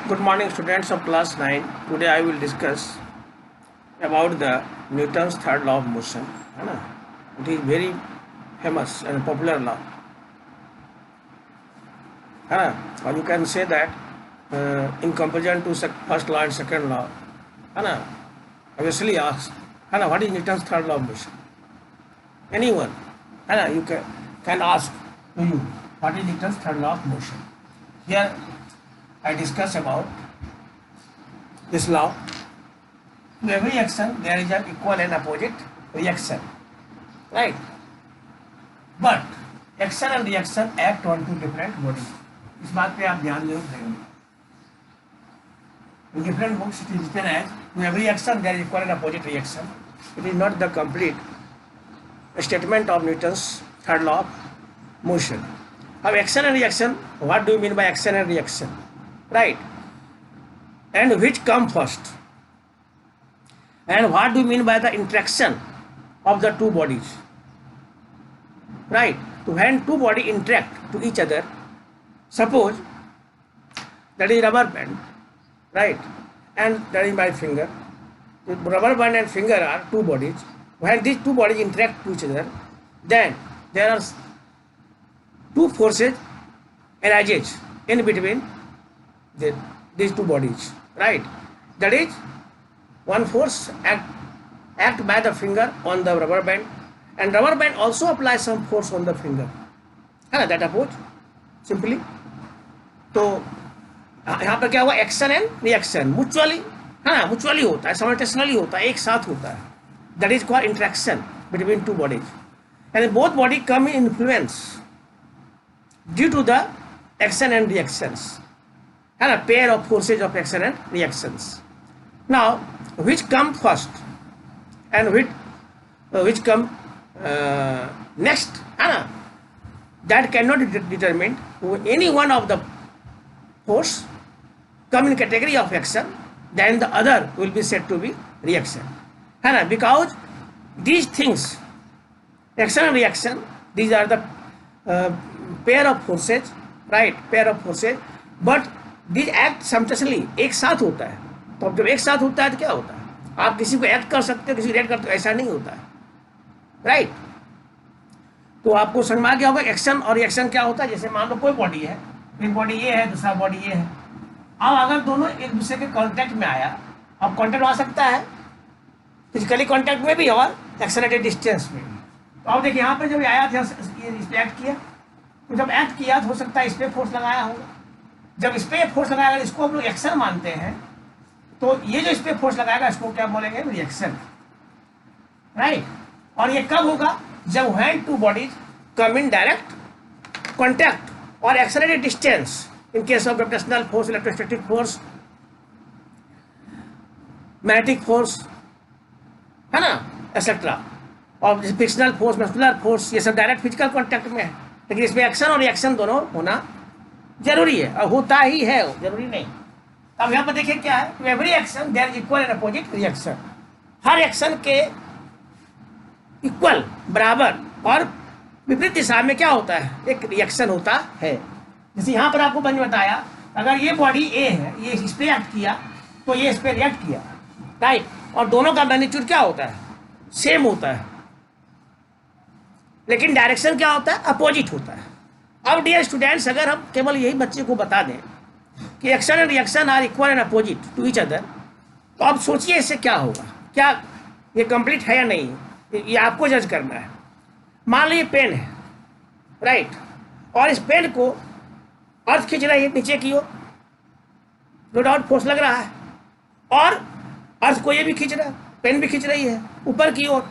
Good morning, students of class 9. Today I will discuss about the Newton's third law of motion. है ना? It is very famous and popular law. है ना? Or you can say that in comparison to first law and second law. है ना? Obviously ask, है ना? What is Newton's third law of motion? Anyone, है ना? You can ask to you what is Newton's third law of motion. Here I discuss about this law. To every action there is an equal and opposite reaction, right? But action and reaction act on two different bodies. इस बात पे आप ध्यान जरूर देंगे. In different books it is written as to every action there is equal and opposite reaction. It is not the complete statement of Newton's third law of motion. Now action and reaction, what do you mean by action and reaction? Right? And which come first? And what do you mean by the interaction of the two bodies? Right? So when two bodies interact to each other, suppose that is rubber band, right? And that is my finger. The rubber band and finger are two bodies. When these two bodies interact to each other, then there are two forces arises in between these two bodies, right? That is, one force act by the finger on the rubber band, and rubber band also applies some force on the finger. है ना? That approach simply. तो यहाँ पर क्या हुआ? Action and reaction mutually, है ना? Mutually होता है, साइमल्टेनियसली होता है, एक साथ होता है. That is called interaction between two bodies, and both body come in influence due to the action and reactions, है ना? Pair of forces of action and reactions. Now which come first and which come next, है ना? That cannot be determined. Any one of the force come in category of action, then the other will be said to be reaction, है ना? Because these things, action and reaction, these are the pair of forces, right? Pair of forces, but these act simultaneously, एक साथ होता है. तो अब जब एक साथ होता है तो क्या होता है? आप किसी को एक्ट कर सकते हो, किसी को रिएक्ट करते हो, ऐसा नहीं होता है, राइट? तो आपको समझ में आ गया होगा एक्शन और रिएक्शन क्या होता है. जैसे मान लो कोई बॉडी है, एक बॉडी ये है, दूसरा बॉडी ये है. अब अगर दोनों एक दूसरे के कांटेक्ट में आया, अब कांटेक्ट आ सकता है फिजिकली कांटेक्ट में भी और एक्सेलरेटेड डिस्टेंस में भी. तो अब देखिए यहाँ पर जब आया था, इस पर एक्ट किया, तो जब एक्ट किया तो हो सकता है इस पर फोर्स लगाया होगा. जब इस पर फोर्स लगाया, इसको हम लोग एक्शन मानते हैं, तो ये जो इस पे फोर्स लगाएगा इसको क्या बोलेंगे? Reaction, right? और ये कब होगा? जब when two bodies come in direct contact और accelerated distance. In case of gravitational force, electrostatic force, magnetic force, है ना, एक्सेट्रा. और फ्रिक्शनल फोर्स, मस्कुलर फोर्स, ये सब डायरेक्ट फिजिकल कांटेक्ट में है. लेकिन इसमें एक्शन और रिएक्शन दोनों होना जरूरी है, और होता ही है, जरूरी नहीं. अब यहाँ पर देखिए क्या है? To every action there is equal and opposite reaction. हर एक्शन के इक्वल, बराबर और विपरीत दिशा में क्या होता है? एक रिएक्शन होता है. जैसे यहाँ पर आपको मैंने बताया, अगर ये बॉडी ए है, ये इस पे एक्ट किया तो ये इस पे रिएक्ट किया, राइट? और दोनों का मैग्नीट्यूड क्या होता है? सेम होता है, लेकिन डायरेक्शन क्या होता है? अपोजिट होता है. अब डियर स्टूडेंट्स, अगर हम केवल यही बच्चे को बता दें कि action and reaction are equal and opposite to each other, तो अब सोचिए इससे क्या होगा? क्या ये कंप्लीट है या नहीं? ये आपको जज करना है. मान लीजिए पेन है, राइट? और इस पेन को अर्थ खींच रही है नीचे की ओर, नो डाउट फोर्स लग रहा है, और अर्थ को ये भी खींच रहा है, पेन भी खींच रही है ऊपर की ओर.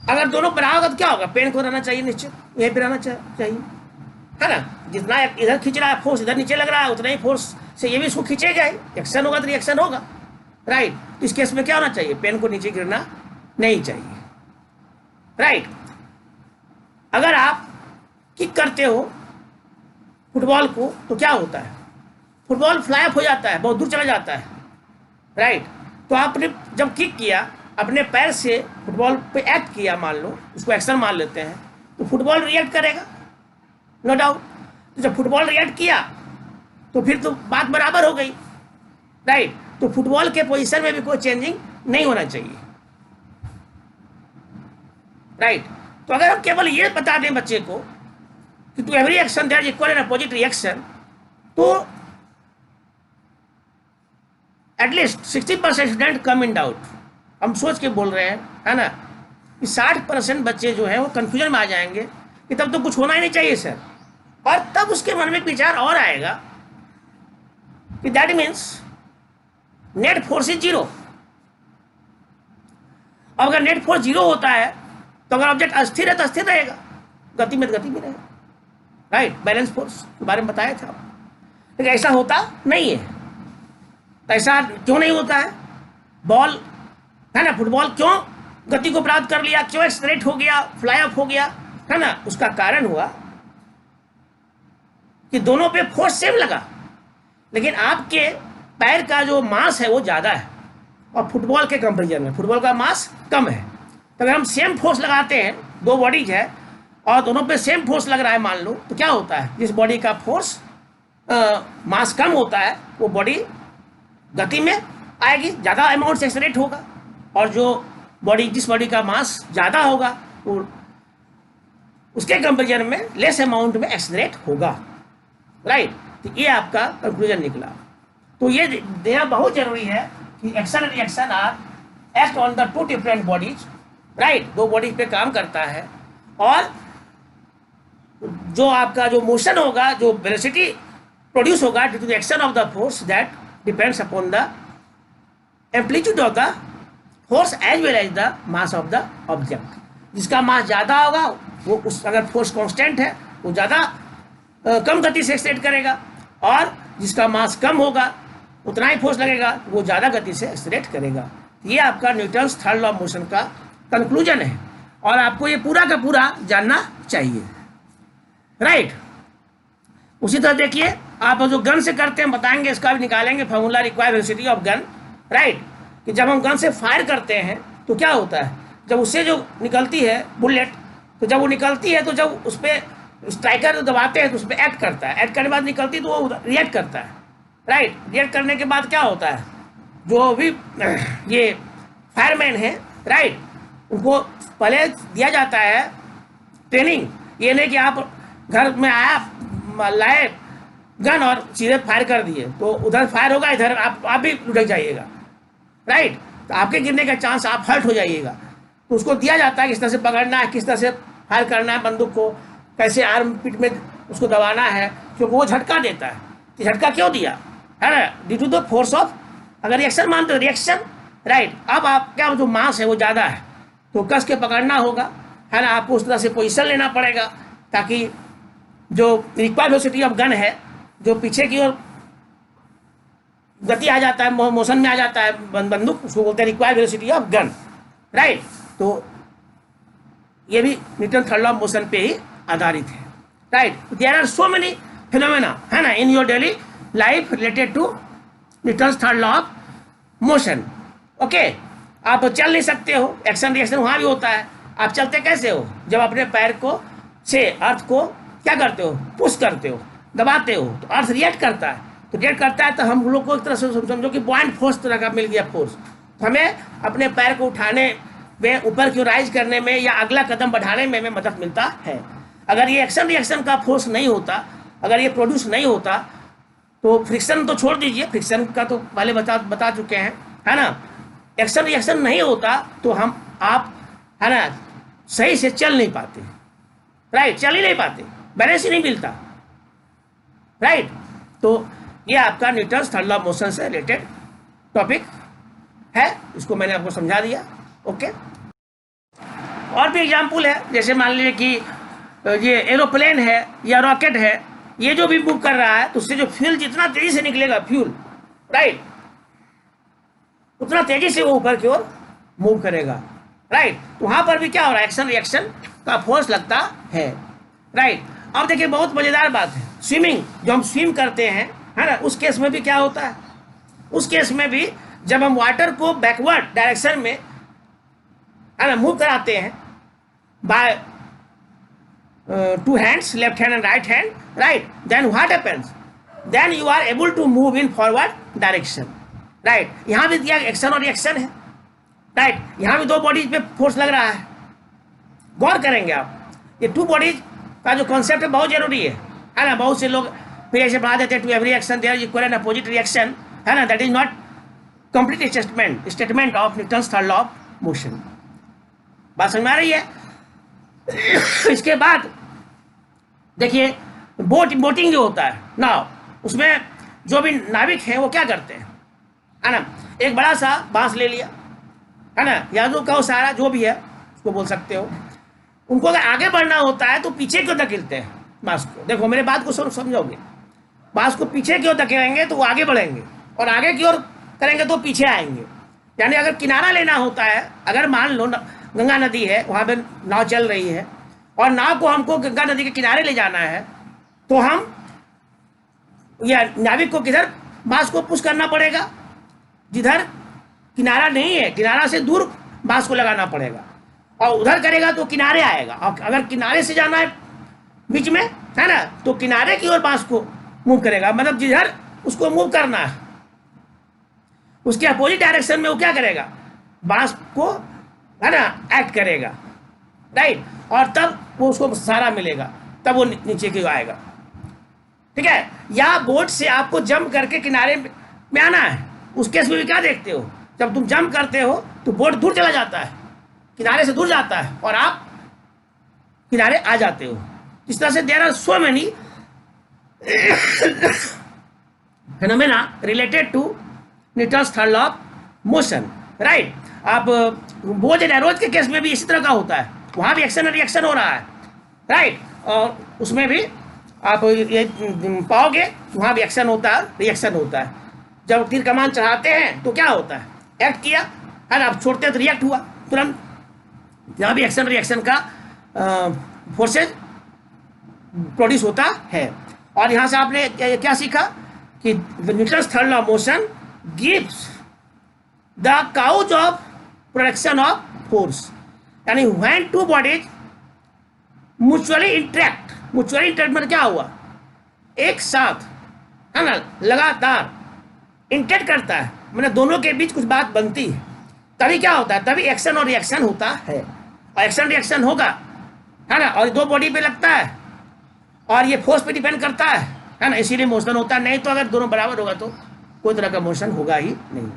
अगर दोनों बराबर होगा तो क्या होगा? पेन को रहना चाहिए नीचे, यहीं पर रहना चाहिए, है ना? जितना इधर खींच रहा है फोर्स, इधर नीचे लग रहा है, उतना ही फोर्स से ये भी इसको खींचेगा ही. एक्शन होगा तो रिएक्शन होगा, राइट? तो इस केस में क्या होना चाहिए? पेन को नीचे गिरना नहीं चाहिए, राइट? अगर आप किक करते हो फुटबॉल को तो क्या होता है? फुटबॉल फ्लाई ऑफ हो जाता है, बहुत दूर चला जाता है, राइट? तो आपने जब किक किया, अपने पैर से फुटबॉल पे एक्ट किया, मान लो उसको एक्शन मान लेते हैं, तो फुटबॉल रिएक्ट करेगा, नो डाउट. तो जब फुटबॉल रिएक्ट किया तो फिर तो बात बराबर हो गई. राइट। तो फुटबॉल के पोजीशन में भी कोई चेंजिंग नहीं होना चाहिए, राइट। तो अगर हम केवल ये बता दें बच्चे को कि to every action there is equal and opposite reaction, तो at least 60% student come in doubt. हम सोच के बोल रहे हैं, है ना, कि 60% बच्चे जो है वो कंफ्यूजन में आ जाएंगे कि तब तो कुछ होना ही नहीं चाहिए सर। और तब उसके मन में एक विचार और आएगा कि that means net force is zero. अब अगर नेट फोर्स जीरो होता है तो अगर ऑब्जेक्ट अस्थिर है तो अस्थिर रहेगा, गति में तो गति में रहेगा, राइट। बैलेंस फोर्स के बारे में बताया था, लेकिन ऐसा होता नहीं है। तो ऐसा क्यों नहीं होता है? बॉल है ना, फुटबॉल क्यों गति को प्राप्त कर लिया, क्यों एक्सलेरेट हो गया, फ्लाई ऑफ हो गया, है ना? उसका कारण हुआ कि दोनों पे फोर्स सेम लगा, लेकिन आपके पैर का जो मास है वो ज़्यादा है और फुटबॉल के कंपेरिजन में फुटबॉल का मास कम है। तो अगर हम सेम फोर्स लगाते हैं, दो बॉडीज है और दोनों पे सेम फोर्स लग रहा है मान लो, तो क्या होता है, जिस बॉडी का फोर्स मास कम होता है वो बॉडी गति में आएगी, ज़्यादा अमाउंट से एक्सलेरेट होगा, और जो बॉडी जिस बॉडी का मास ज़्यादा होगा वो उसके कंपेरिजन में लेस अमाउंट में एक्सलेरेट होगा, राइट। तो ये आपका कंक्लूजन निकला। तो ये देना बहुत जरूरी है कि action and reaction are act on the two different bodies, right. दो बॉडीज पे काम करता है, और जो आपका जो मोशन होगा, जो वेलोसिटी प्रोड्यूस होगा due to the action of the force, that depends upon the amplitude of the force as well as the mass of the object. जिसका मास ज़्यादा होगा वो उस, अगर फोर्स कांस्टेंट है वो ज़्यादा कम गति से एक्सलेरेट करेगा, और जिसका मास कम होगा उतना ही फोर्स लगेगा वो ज़्यादा गति से एक्सलेरेट करेगा। ये आपका Newton's third law of motion का कंक्लूजन है, और आपको ये पूरा का पूरा जानना चाहिए, राइट। उसी तरह देखिए, आप जो गन से करते हैं बताएंगे, इसका भी निकालेंगे formula, required velocity of gun, right. कि जब हम गन से फायर करते हैं तो क्या होता है, जब उससे जो निकलती है बुलेट, तो जब वो निकलती है तो जब उस पर स्ट्राइकर दबाते हैं तो उस पर एक्ट करता है, एक्ट करने के बाद निकलती तो वो रिएक्ट करता है, राइट। रिएक्ट करने के बाद क्या होता है, जो भी ये फायरमैन है, राइट, उनको पहले दिया जाता है ट्रेनिंग। ये नहीं कि आप घर में आया लाए गन और सीधे फायर कर दिए तो उधर फायर होगा, इधर आप भी लुढ़क जाइएगा, राइट। तो आपके गिरने का चांस, आप हर्ट हो जाइएगा। तो उसको दिया जाता है किस तरह से पकड़ना है, किस तरह से फायर करना है बंदूक को, कैसे आर्म पिट में उसको दबाना है, क्योंकि वो झटका देता है। तो झटका क्यों दिया है ना, due to the force of, अगर रिएक्शन मानते हो रिएक्शन, राइट। अब आप क्या, जो मास है वो ज़्यादा है तो कस के पकड़ना होगा, है ना, आपको उस तरह से पोजीशन लेना पड़ेगा ताकि जो रिक्वायर्ड वेलोसिटी ऑफ गन है, जो पीछे की ओर गति आ जाता है, मोशन में आ जाता है बंदूक, उसको बोलते हैं required velocity of gun, right. तो ये भी Newton third law of motion पे ही आधारित है, right. There are so many phenomena, है ना, in your daily life related to Newton third law of motion, okay. आप चल नहीं सकते हो, एक्शन रिएक्शन वहाँ भी होता है। आप चलते कैसे हो, जब अपने पैर को से अर्थ को क्या करते हो, पुश करते हो, दबाते हो, तो अर्थ रिएक्ट करता है। तो रिएक्ट करता है तो हम लोग को एक तरह से समझो कि बॉइंट फोर्स तरह का मिल गया फोर्स, तो हमें अपने पैर को उठाने में, ऊपर की राइज करने में या अगला कदम बढ़ाने में मदद मिलता है। अगर ये एक्शन रिएक्शन का फोर्स नहीं होता, अगर ये प्रोड्यूस नहीं होता, तो फ्रिक्शन तो छोड़ दीजिए, फ्रिक्शन का तो पहले बता चुके हैं, है ना। एक्शन रिएक्शन नहीं होता तो आप है ना सही से चल नहीं पाते, राइट, चल ही नहीं पाते, बैलेंस ही नहीं मिलता, राइट। तो ये आपका Newton's third law of motion से रिलेटेड टॉपिक है, इसको मैंने आपको समझा दिया, ओके। और भी एग्जाम्पल है, जैसे मान लीजिए कि ये एरोप्लेन है या रॉकेट है, ये जो भी मूव कर रहा है तो उससे जो फ्यूल जितना तेजी से निकलेगा फ्यूल, राइट, उतना तेजी से वो ऊपर की ओर मूव करेगा, राइट। तो वहां पर भी क्या हो रहा है, एक्शन रिएक्शन का फोर्स लगता है, राइट। अब देखिए बहुत मजेदार बात है, स्विमिंग, जो हम स्विम करते हैं, है ना, उस केस में भी क्या होता है, उस केस में भी जब हम वाटर को बैकवर्ड डायरेक्शन में, है ना, मूव कराते हैं by two hands, left hand and right hand, right, then what happens, then you are able to move in forward direction, right. यहाँ भी दिया एक्शन और रिएक्शन है, राइट। यहाँ भी दो बॉडीज पे फोर्स लग रहा है। गौर करेंगे आप, ये टू बॉडीज का जो कॉन्सेप्ट है बहुत जरूरी है ना। बहुत से लोग फिर ऐसे बना देते हैं to every action there is equal and opposite reaction, है ना। That is not complete statement of Newton's third law of motion. बात समझ में आ रही है? इसके बाद देखिए बोटिंग जो होता है ना, उसमें जो भी नाविक हैं वो क्या करते हैं, है ना, एक बड़ा सा बांस ले लिया, है ना, या जो कहो सारा जो भी है उसको बोल सकते हो। उनको अगर आगे बढ़ना होता है तो पीछे क्यों धकेलते हैं बांस को? देखो मेरे बात को समझोगे, बांस को पीछे क्यों धकेलेंगे तो वो आगे बढ़ेंगे, और आगे की ओर करेंगे तो पीछे आएंगे। यानी अगर किनारा लेना होता है, अगर मान लो गंगा नदी है, वहाँ पे नाव चल रही है और नाव को हमको गंगा नदी के किनारे ले जाना है, तो हम या नाविक को किधर बांस को पुश करना पड़ेगा, जिधर किनारा नहीं है, किनारा से दूर बांस को लगाना पड़ेगा, और उधर करेगा तो किनारे आएगा। और अगर किनारे से जाना है बीच में, है ना, तो किनारे की ओर बांस को मूव करेगा, मतलब जिधर उसको मूव करना है उसके अपोजिट डायरेक्शन में वो क्या करेगा, बांस को, है ना, एक्ट करेगा, राइट। और तब वो उसको सहारा मिलेगा, तब वो नीचे की ओर आएगा, ठीक है। या बोट से आपको जंप करके किनारे में आना है, उस केस में भी क्या देखते हो, जब तुम जंप करते हो तो बोट दूर चला जाता है, किनारे से दूर जाता है, और आप किनारे आ जाते हो। इस तरह से there are so many phenomena related to Newton's third law of motion, right. आप बोझ एंड एरोज के केस में भी इसी तरह का होता है, वहाँ भी एक्शन और रिएक्शन हो रहा है, राइट। और उसमें भी आप ये पाओगे, वहाँ भी एक्शन होता है, रिएक्शन होता है। जब तीर कमान चढ़ाते हैं तो क्या होता है, एक्ट किया, है ना, आप छोड़ते हैं तो रिएक्ट हुआ तुरंत। यहाँ भी एक्शन रिएक्शन का फोर्सेज प्रोड्यूस होता है। और यहाँ से आपने क्या सीखा कि Newton's third law of motion gives the cause of production of force, यानी when two bodies mutually interact मतलब क्या हुआ, एक साथ, है ना, लगातार इंटरेक्ट करता है, मतलब दोनों के बीच कुछ बात बनती है, तभी क्या होता है, तभी एक्शन और रिएक्शन होता है। और एक्शन रिएक्शन होगा, है ना, और दो बॉडी पे लगता है और ये फोर्स पे डिपेंड करता है ना, इसीलिए मोशन होता है। नहीं तो अगर दोनों बराबर होगा तो कोई तरह का मोशन होगा ही नहीं।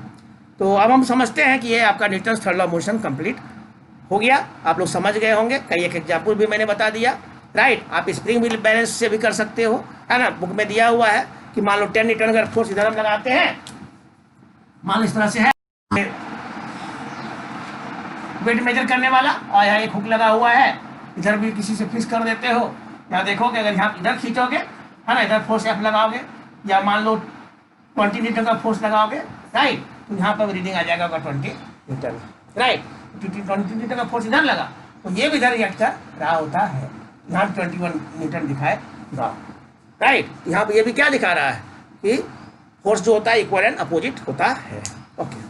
तो अब हम समझते हैं कि ये आपका Newton's third law of motion complete हो गया। आप लोग समझ गए होंगे, कई एक एग्जाम्पल भी मैंने बता दिया, राइट। आप स्प्रिंग व्हील बैलेंस से भी कर सकते हो, है ना, बुक में दिया हुआ है कि मान लो 10 न्यूटन अगर फोर्स इधर हम लगाते हैं, मान लो इस तरह से है वेट मेजर करने वाला, और यहाँ एक हुक लगा हुआ है, इधर भी किसी से फिक्स कर देते हो। यहाँ देखोगे, अगर यहाँ इधर खींचोगे, है ना, इधर फोर्स एफ लगाओगे, या मान लो 20 न्यूटन का फोर्स लगाओगे, राइट, तो यहाँ पर रीडिंग आ जाएगा 20 न्यूटन, राइट। 20 न्यूटन का फोर्स इधर लगा तो ये भी इधर रिएक्ट कर रहा होता है, यहाँ 21 न्यूटन दिखाएगा, राइट। यहाँ पर ये भी क्या दिखा रहा है कि फोर्स जो होता है इक्वल एंड अपोजिट होता है, ओके।